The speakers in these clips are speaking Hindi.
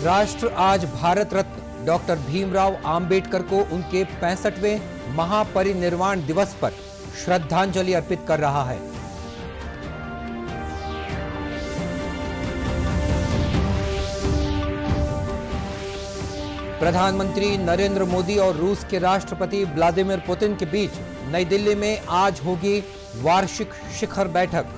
राष्ट्र आज भारत रत्न डॉक्टर भीमराव आंबेडकर को उनके 65वें महापरिनिर्वाण दिवस पर श्रद्धांजलि अर्पित कर रहा है। प्रधानमंत्री नरेंद्र मोदी और रूस के राष्ट्रपति व्लादिमीर पुतिन के बीच नई दिल्ली में आज होगी वार्षिक शिखर बैठक।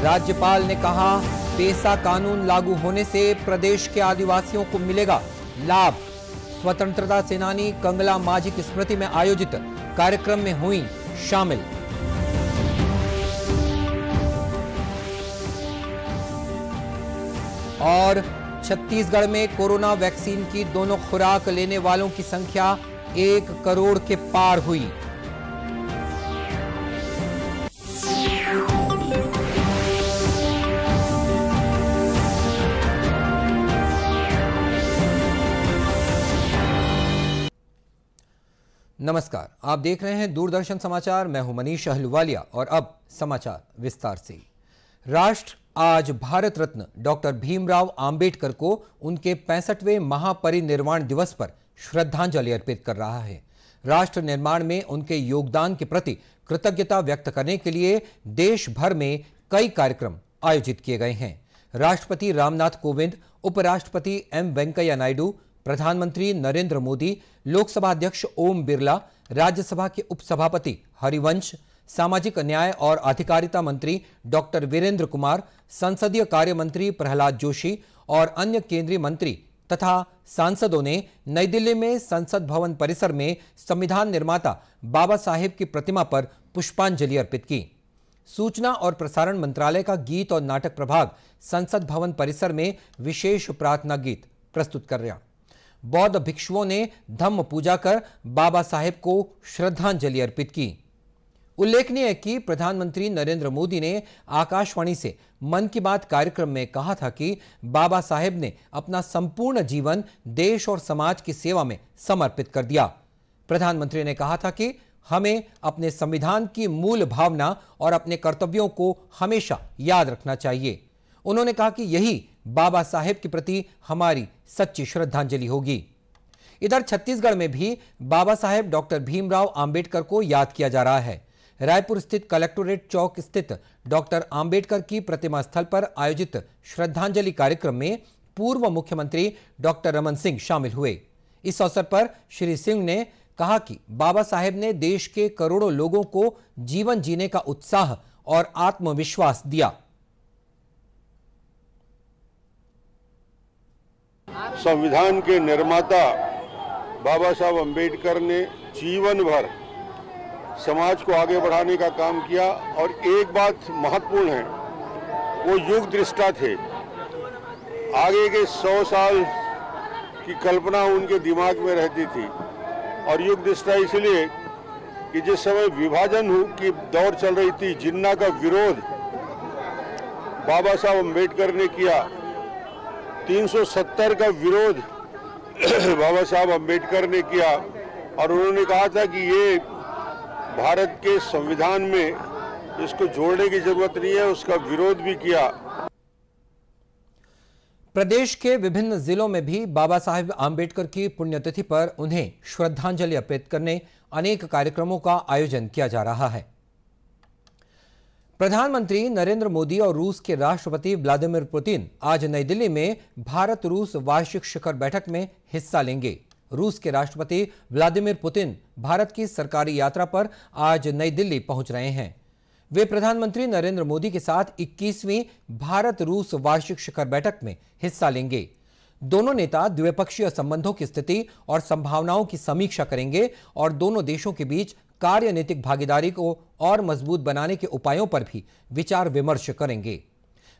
राज्यपाल ने कहा, पेसा कानून लागू होने से प्रदेश के आदिवासियों को मिलेगा लाभ। स्वतंत्रता सेनानी कंगला माझी की स्मृति में आयोजित कार्यक्रम में हुई शामिल। और छत्तीसगढ़ में कोरोना वैक्सीन की दोनों खुराक लेने वालों की संख्या 1 करोड़ के पार हुई। नमस्कार, आप देख रहे हैं दूरदर्शन समाचार। मैं हूं मनीष अहलुवालिया और अब समाचार विस्तार से। राष्ट्र आज भारत रत्न डॉक्टर भीमराव आंबेडकर को उनके 65वें महापरिनिर्वाण दिवस पर श्रद्धांजलि अर्पित कर रहा है। राष्ट्र निर्माण में उनके योगदान के प्रति कृतज्ञता व्यक्त करने के लिए देश भर में कई कार्यक्रम आयोजित किए गए हैं। राष्ट्रपति रामनाथ कोविंद, उपराष्ट्रपति एम वेंकैया नायडू, प्रधानमंत्री नरेंद्र मोदी, लोकसभा अध्यक्ष ओम बिरला, राज्यसभा के उपसभापति हरिवंश, सामाजिक न्याय और अधिकारिता मंत्री डॉक्टर वीरेंद्र कुमार, संसदीय कार्य मंत्री प्रहलाद जोशी और अन्य केंद्रीय मंत्री तथा सांसदों ने नई दिल्ली में संसद भवन परिसर में संविधान निर्माता बाबा साहेब की प्रतिमा पर पुष्पांजलि अर्पित की। सूचना और प्रसारण मंत्रालय का गीत और नाटक प्रभाग संसद भवन परिसर में विशेष प्रार्थना गीत प्रस्तुत कर रहा। बौद्ध भिक्षुओं ने धम्म पूजा कर बाबा साहेब को श्रद्धांजलि अर्पित की। उल्लेखनीय है कि प्रधानमंत्री नरेंद्र मोदी ने आकाशवाणी से मन की बात कार्यक्रम में कहा था कि बाबा साहेब ने अपना संपूर्ण जीवन देश और समाज की सेवा में समर्पित कर दिया। प्रधानमंत्री ने कहा था कि हमें अपने संविधान की मूल भावना और अपने कर्तव्यों को हमेशा याद रखना चाहिए। उन्होंने कहा कि यही बाबा साहेब के प्रति हमारी सच्ची श्रद्धांजलि होगी। इधर छत्तीसगढ़ में भी बाबा साहेब डॉक्टर भीमराव आंबेडकर को याद किया जा रहा है। रायपुर स्थित कलेक्टोरेट चौक स्थित डॉक्टर आंबेडकर की प्रतिमा स्थल पर आयोजित श्रद्धांजलि कार्यक्रम में पूर्व मुख्यमंत्री डॉक्टर रमन सिंह शामिल हुए। इस अवसर पर श्री सिंह ने कहा कि बाबा साहेब ने देश के करोड़ों लोगों को जीवन जीने का उत्साह और आत्मविश्वास दिया। संविधान के निर्माता बाबा साहब अम्बेडकर ने जीवन भर समाज को आगे बढ़ाने का काम किया और एक बात महत्वपूर्ण है, वो युग दृष्टा थे। आगे के 100 साल की कल्पना उनके दिमाग में रहती थी और युग दृष्टा इसलिए कि जिस समय विभाजन की दौर चल रही थी, जिन्ना का विरोध बाबा साहब अम्बेडकर ने किया, 370 का विरोध बाबा साहब अम्बेडकर ने किया और उन्होंने कहा था कि ये भारत के संविधान में इसको जोड़ने की जरूरत नहीं है, उसका विरोध भी किया। प्रदेश के विभिन्न जिलों में भी बाबा साहेब आंबेडकर की पुण्यतिथि पर उन्हें श्रद्धांजलि अर्पित करने अनेक कार्यक्रमों का आयोजन किया जा रहा है। प्रधानमंत्री नरेंद्र मोदी और रूस के राष्ट्रपति व्लादिमीर पुतिन आज नई दिल्ली में भारत रूस वार्षिक शिखर बैठक में हिस्सा लेंगे। रूस के राष्ट्रपति व्लादिमीर पुतिन भारत की सरकारी यात्रा पर आज नई दिल्ली पहुंच रहे हैं। वे प्रधानमंत्री नरेंद्र मोदी के साथ 21वीं भारत रूस वार्षिक शिखर बैठक में हिस्सा लेंगे। दोनों नेता द्विपक्षीय संबंधों की स्थिति और संभावनाओं की समीक्षा करेंगे और दोनों देशों के बीच कार्यनीतिक भागीदारी को और मजबूत बनाने के उपायों पर भी विचार विमर्श करेंगे।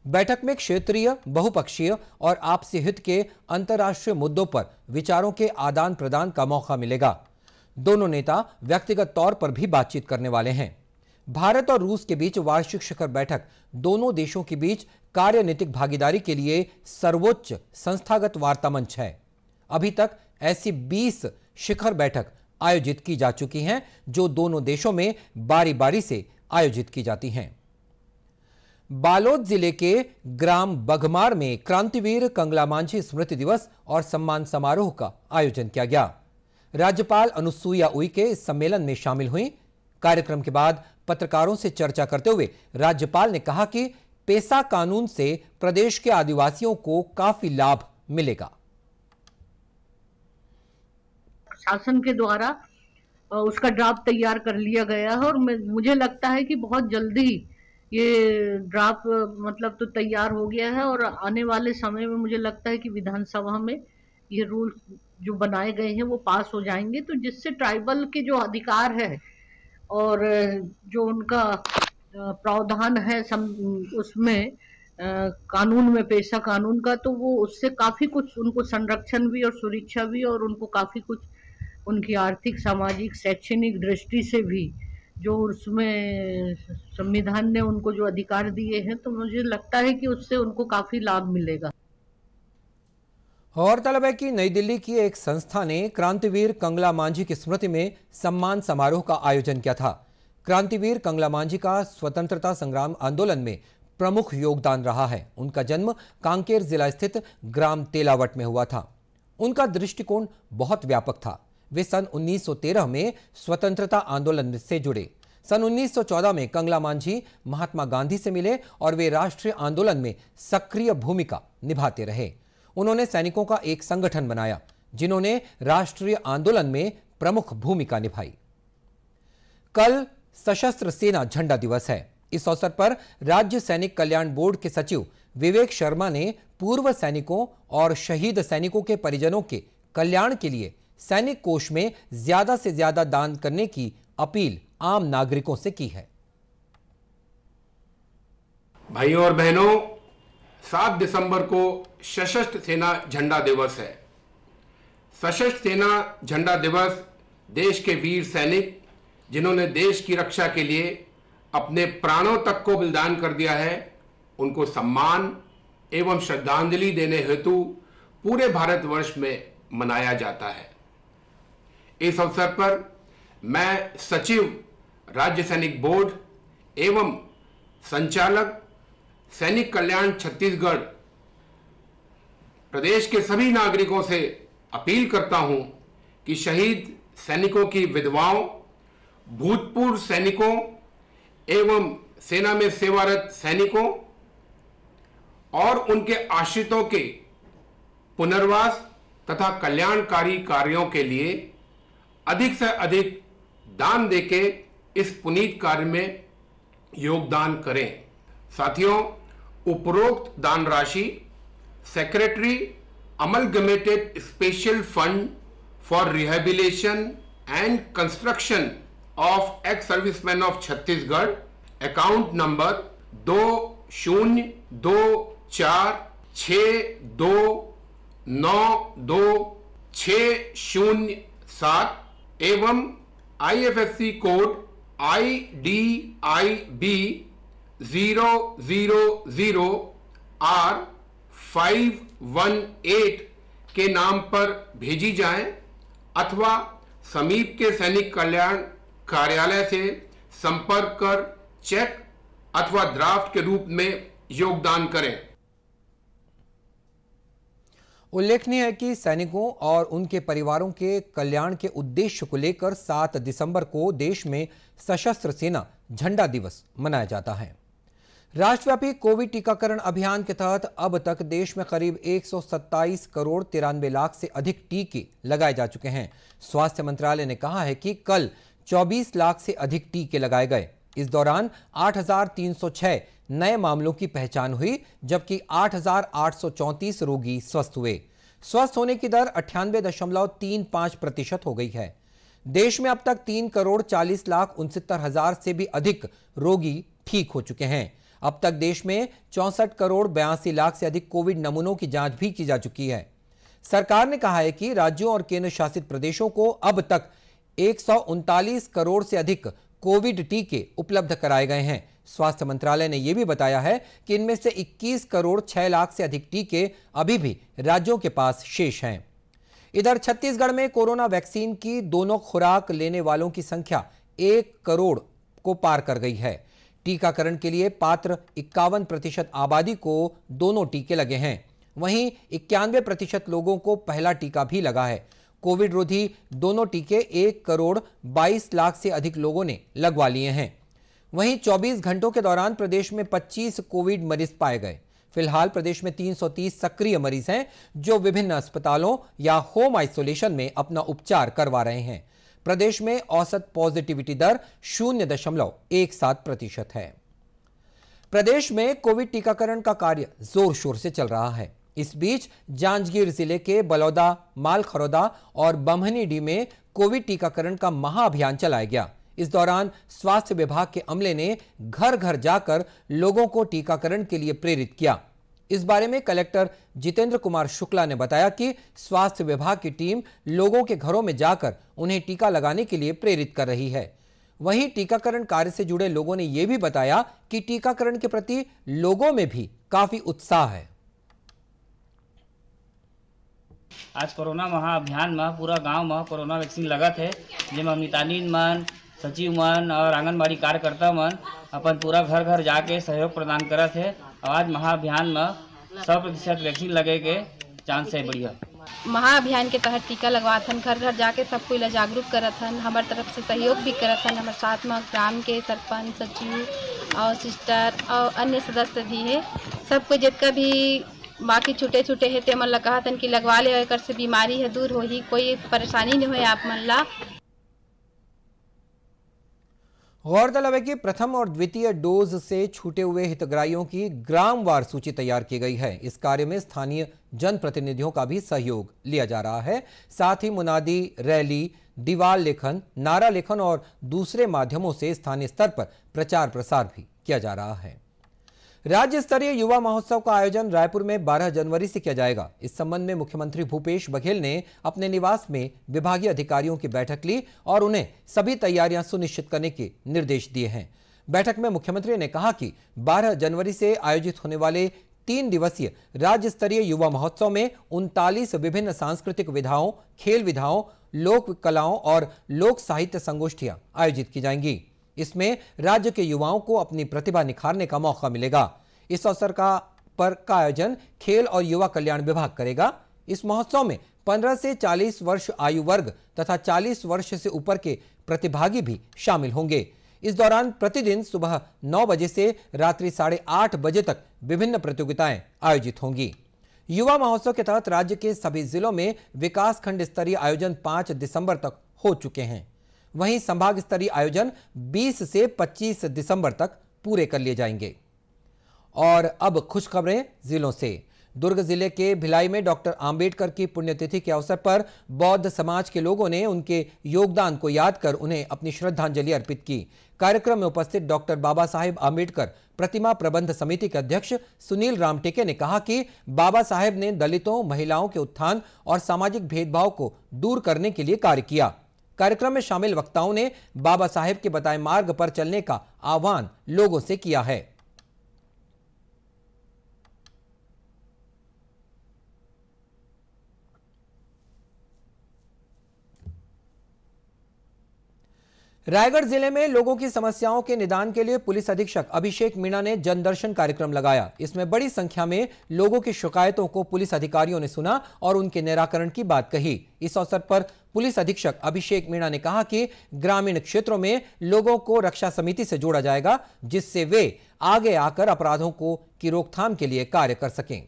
बैठक में क्षेत्रीय, बहुपक्षीय और आपसी हित के अंतर्राष्ट्रीय मुद्दों पर विचारों के आदान प्रदान का मौका मिलेगा। दोनों नेता व्यक्तिगत तौर पर भी बातचीत करने वाले हैं। भारत और रूस के बीच वार्षिक शिखर बैठक दोनों देशों के बीच कार्यनीतिक भागीदारी के लिए सर्वोच्च संस्थागत वार्ता मंच है। अभी तक ऐसी 20 शिखर बैठक आयोजित की जा चुकी हैं, जो दोनों देशों में बारी बारी से आयोजित की जाती हैं। बालोद जिले के ग्राम बघमार में क्रांतिवीर कंगला मांझी स्मृति दिवस और सम्मान समारोह का आयोजन किया गया। राज्यपाल अनुसुईया उइके इस सम्मेलन में शामिल हुई। कार्यक्रम के बाद पत्रकारों से चर्चा करते हुए राज्यपाल ने कहा कि पेसा कानून से प्रदेश के आदिवासियों को काफी लाभ मिलेगा। शासन के द्वारा उसका ड्राफ्ट तैयार कर लिया गया है और मुझे लगता है कि बहुत जल्दी ये ड्राफ्ट मतलब तो तैयार हो गया है और आने वाले समय में मुझे लगता है कि विधानसभा में ये रूल्स जो बनाए गए हैं वो पास हो जाएंगे, तो जिससे ट्राइबल के जो अधिकार है और जो उनका प्रावधान है उसमें कानून में पेशा कानून का, तो वो उससे काफी कुछ उनको संरक्षण भी और सुरक्षा भी और उनको काफी कुछ उनकी आर्थिक, सामाजिक, शैक्षणिक दृष्टि से भी जो उसमें संविधान ने उनको जो अधिकार दिए हैं, तो मुझे लगता है कि उससे उनको काफी लाभ मिलेगा। गौरतलब है कि नई दिल्ली की एक संस्था ने क्रांतिवीर कंगला मांझी की स्मृति में सम्मान समारोह का आयोजन किया था। क्रांतिवीर कंगला मांझी का स्वतंत्रता संग्राम आंदोलन में प्रमुख योगदान रहा है। उनका जन्म कांकेर जिला स्थित ग्राम तेलावट में हुआ था। उनका दृष्टिकोण बहुत व्यापक था। वे सन 1913 में स्वतंत्रता आंदोलन से जुड़े। सन 1914 में कंगला मांझी महात्मा गांधी से मिले और वे राष्ट्रीय आंदोलन में सक्रिय भूमिका निभाते रहे। उन्होंने सैनिकों का एक संगठन बनाया जिन्होंने राष्ट्रीय आंदोलन में प्रमुख भूमिका निभाई। कल सशस्त्र सेना झंडा दिवस है। इस अवसर पर राज्य सैनिक कल्याण बोर्ड के सचिव विवेक शर्मा ने पूर्व सैनिकों और शहीद सैनिकों के परिजनों के कल्याण के लिए सैनिक कोष में ज्यादा से ज्यादा दान करने की अपील आम नागरिकों से की है। भाइयों और बहनों, 7 दिसंबर को सशस्त्र सेना झंडा दिवस है। सशस्त्र सेना झंडा दिवस देश के वीर सैनिक जिन्होंने देश की रक्षा के लिए अपने प्राणों तक को बलिदान कर दिया है, उनको सम्मान एवं श्रद्धांजलि देने हेतु पूरे भारतवर्ष में मनाया जाता है। इस अवसर पर मैं सचिव राज्य सैनिक बोर्ड एवं संचालक सैनिक कल्याण छत्तीसगढ़ प्रदेश के सभी नागरिकों से अपील करता हूं कि शहीद सैनिकों की विधवाओं, भूतपूर्व सैनिकों एवं सेना में सेवारत सैनिकों और उनके आश्रितों के पुनर्वास तथा कल्याणकारी कार्यों के लिए अधिक से अधिक दान देके इस पुनीत कार्य में योगदान करें। साथियों, उपरोक्त दान राशि secretary amalgamated special fund for rehabilitation and construction of ex serviceman of Chhattisgarh, account number 2024929607 एवं IFSC कोड IDIB 000R518 के नाम पर भेजी जाएं अथवा समीप के सैनिक कल्याण कार्यालय से संपर्क कर चेक अथवा ड्राफ्ट के रूप में योगदान करें। उल्लेखनीय है कि सैनिकों और उनके परिवारों के कल्याण के उद्देश्य को लेकर 7 दिसंबर को देश में सशस्त्र सेना झंडा दिवस मनाया जाता है। राष्ट्रव्यापी कोविड टीकाकरण अभियान के तहत अब तक देश में करीब 127 करोड़ 93 लाख से अधिक टीके लगाए जा चुके हैं। स्वास्थ्य मंत्रालय ने कहा है कि कल 24 लाख से अधिक टीके लगाए गए। इस दौरान 8,306 नए मामलों की पहचान हुई, जबकि 8,834 रोगी स्वस्थ हुए। स्वस्थ होने की दर 98.35% हो गई है। देश में अब तक 3 करोड़ 40 लाख 69 हजार से भी अधिक रोगी ठीक हो चुके हैं। अब तक देश में 64 करोड़ 82 लाख से अधिक कोविड नमूनों की जांच भी की जा चुकी है। सरकार ने कहा है कि राज्यों और केंद्र शासित प्रदेशों को अब तक 139 करोड़ से अधिक कोविड टीके उपलब्ध कराए गए हैं। स्वास्थ्य मंत्रालय ने यह भी बताया है कि इनमें से 21 करोड़ 6 लाख से अधिक टीके अभी भी राज्यों के पास शेष हैं। इधर छत्तीसगढ़ में कोरोना वैक्सीन की दोनों खुराक लेने वालों की संख्या 1 करोड़ को पार कर गई है। टीकाकरण के लिए पात्र 51% आबादी को दोनों टीके लगे हैं। वहीं 91% लोगों को पहला टीका भी लगा है। कोविड रोधी दोनों टीके 1,22,00,000 से अधिक लोगों ने लगवा लिए हैं। वहीं 24 घंटों के दौरान प्रदेश में 25 कोविड मरीज पाए गए। फिलहाल प्रदेश में 330 सक्रिय मरीज हैं जो विभिन्न अस्पतालों या होम आइसोलेशन में अपना उपचार करवा रहे हैं। प्रदेश में औसत पॉजिटिविटी दर 0.17% है। प्रदेश में कोविड टीकाकरण का कार्य जोर शोर से चल रहा है। इस बीच जांजगीर जिले के बलौदा, मालखरौदा और बम्हनीडीह में कोविड टीकाकरण का महाअभियान चलाया गया। इस दौरान स्वास्थ्य विभाग के अमले ने घर घर जाकर लोगों को टीकाकरण के लिए प्रेरित किया। इस बारे में कलेक्टर जितेंद्र कुमार शुक्ला ने बताया कि स्वास्थ्य विभाग की टीम लोगों के घरों में जाकर उन्हें टीका लगाने के लिए प्रेरित कर रही है। वहीं टीकाकरण कार्य से जुड़े लोगों ने यह भी बताया कि टीकाकरण के प्रति लोगों में भी काफी उत्साह है। आज कोरोना महाअभियान में पूरा गांव में कोरोना वैक्सीन लगत है, जिसमें मितानिन मन, सचिव मन और आंगनबाड़ी कार्यकर्ता मन अपन पूरा घर घर जाके सहयोग प्रदान करत है। आज महाअभियान में 100% वैक्सीन लगे के चांस है। बढ़िया महाअभियान के तहत टीका लगवाथन, घर घर जाके सब कोई जागरूक करथन। हमारे तरफ से सहयोग भी करथन। हमारे साथ में ग्राम के सरपंच, सचिव और सिस्टर और अन्य सदस्य भी है। सबको जितना भी बाकी छूटे छूटे है ते मन ला कहतन कि लगवा ले, एकर से बीमारी है दूर होही, कोई परेशानी नहीं होए आप मन ला। गौरतलब है कि प्रथम और द्वितीय डोज से छूटे हुए हितग्राहियों की ग्रामवार सूची तैयार की गई है। इस कार्य में स्थानीय जनप्रतिनिधियों का भी सहयोग लिया जा रहा है। साथ ही मुनादी, रैली, दीवार लेखन, नारा लेखन और दूसरे माध्यमों से स्थानीय स्तर पर प्रचार प्रसार भी किया जा रहा है। राज्य स्तरीय युवा महोत्सव का आयोजन रायपुर में 12 जनवरी से किया जाएगा। इस संबंध में मुख्यमंत्री भूपेश बघेल ने अपने निवास में विभागीय अधिकारियों की बैठक ली और उन्हें सभी तैयारियां सुनिश्चित करने के निर्देश दिए हैं। बैठक में मुख्यमंत्री ने कहा कि 12 जनवरी से आयोजित होने वाले 3 दिवसीय राज्य स्तरीय युवा महोत्सव में 39 विभिन्न सांस्कृतिक विधाओं, खेल विधाओं, लोक कलाओं और लोक साहित्य संगोष्ठियां आयोजित की जाएंगी। इसमें राज्य के युवाओं को अपनी प्रतिभा निखारने का मौका मिलेगा। इस अवसर का आयोजन खेल और युवा कल्याण विभाग करेगा। इस महोत्सव में 15 से 40 वर्ष आयु वर्ग तथा 40 वर्ष से ऊपर के प्रतिभागी भी शामिल होंगे। इस दौरान प्रतिदिन सुबह 9 बजे से रात्रि 8:30 बजे तक विभिन्न प्रतियोगिताएं आयोजित होंगी। युवा महोत्सव के तहत राज्य के सभी जिलों में विकास खंड स्तरीय आयोजन 5 दिसंबर तक हो चुके हैं। वहीं संभाग स्तरीय आयोजन 20 से 25 दिसंबर तक पूरे कर लिए जाएंगे। और अब खुश खबरें जिलों से। दुर्ग जिले के भिलाई में डॉक्टर आंबेडकर की पुण्यतिथि के अवसर पर बौद्ध समाज के लोगों ने उनके योगदान को याद कर उन्हें अपनी श्रद्धांजलि अर्पित की। कार्यक्रम में उपस्थित डॉक्टर बाबा साहेब आंबेडकर प्रतिमा प्रबंध समिति के अध्यक्ष सुनील रामटेके ने कहा कि बाबा साहेब ने दलितों, महिलाओं के उत्थान और सामाजिक भेदभाव को दूर करने के लिए कार्य किया। कार्यक्रम में शामिल वक्ताओं ने बाबा साहेब के बताए मार्ग पर चलने का आह्वान लोगों से किया है। रायगढ़ जिले में लोगों की समस्याओं के निदान के लिए पुलिस अधीक्षक अभिषेक मीणा ने जनदर्शन कार्यक्रम लगाया। इसमें बड़ी संख्या में लोगों की शिकायतों को पुलिस अधिकारियों ने सुना और उनके निराकरण की बात कही। इस अवसर पर पुलिस अधीक्षक अभिषेक मीणा ने कहा कि ग्रामीण क्षेत्रों में लोगों को रक्षा समिति से जोड़ा जाएगा, जिससे वे आगे आकर अपराधों की रोकथाम के लिए कार्य कर सकें।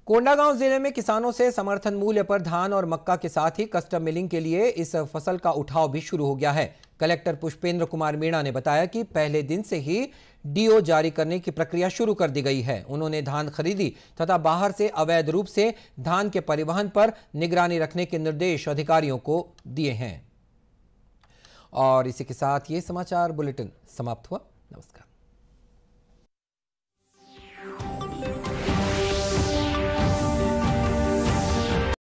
कोंडागांव जिले में किसानों से समर्थन मूल्य पर धान और मक्का के साथ ही कस्टम मिलिंग के लिए इस फसल का उठाव भी शुरू हो गया है। कलेक्टर पुष्पेंद्र कुमार मीणा ने बताया कि पहले दिन से ही डीओ जारी करने की प्रक्रिया शुरू कर दी गई है। उन्होंने धान खरीदी तथा बाहर से अवैध रूप से धान के परिवहन पर निगरानी रखने के निर्देश अधिकारियों को दिए हैं। और इसी के साथ ये समाचार बुलेटिन समाप्त हुआ। नमस्कार।